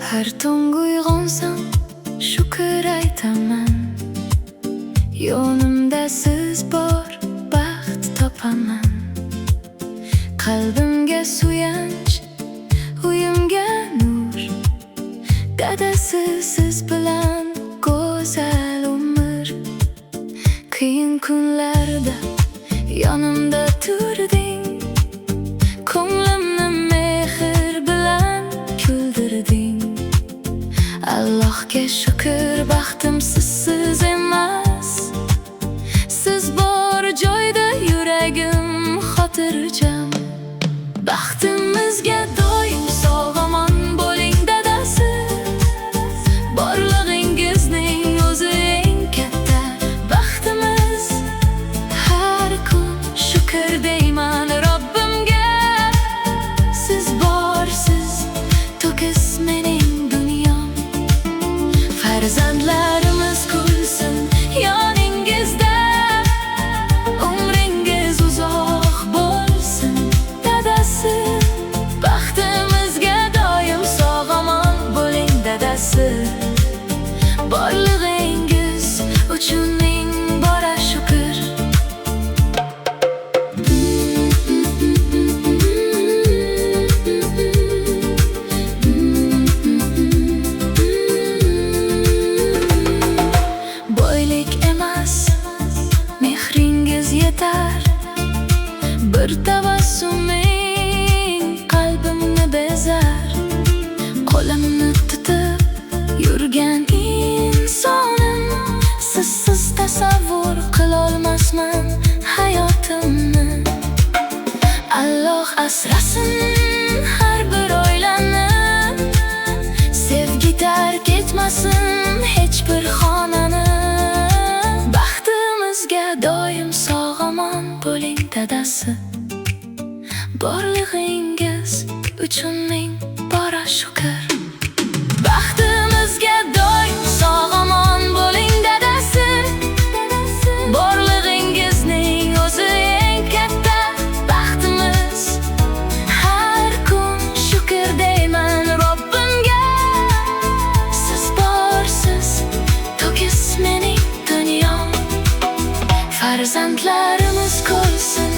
Har tong uyg'onsam shukr aytaman. Yonimda siz bor, baxt topaman. Qalbimga suyanch, uyimga nur. Dadasi siz bilan go'zal umr. Qiyin kunlarda yonimda turding. Ko'nglimni mehr bilan kuldirding. Allohga shukr, baxtim sizsiz emas. Siz bor joyda yuragim xotirjam. Baxtimizga doim sog'-omon bo'ling dadasi. Borlig'ingizning o'zi eng katta baxtimiz. Har kun shukr deyman Robbimga. Siz borsiz, to'kis mening dunyom. Farzandlarimiz kulsin yoningizda. Umringiz uzoq bo'lsin dadasi. Baxtimizga doim sog'-omon bo'ling dadasi. Borlig'ingiz uchun ming bora shukr. Boylik emas, mehringiz yetar. Bir tabassuming qalbimni bezar. Qo'limni tutib yurgan insonim. Sizsiz tasavvur qilolmasman hayotimni. Alloh asrasin har bir oilani. Sevgi tark etmasin hech bir xonani. Baxtimizga doim sog'-omon bo'ling dadasi. Borlig'ingiz uchun ming bora shukr. Baxtimizga doim sog'-omon bo'ling dadasi. Borlig'ingizning o'zi eng katta baxtimiz. Har kun shukr deyman Robbimga. Siz borsiz, to'kis mening dunyom. Farzandlarimiz ko'rsin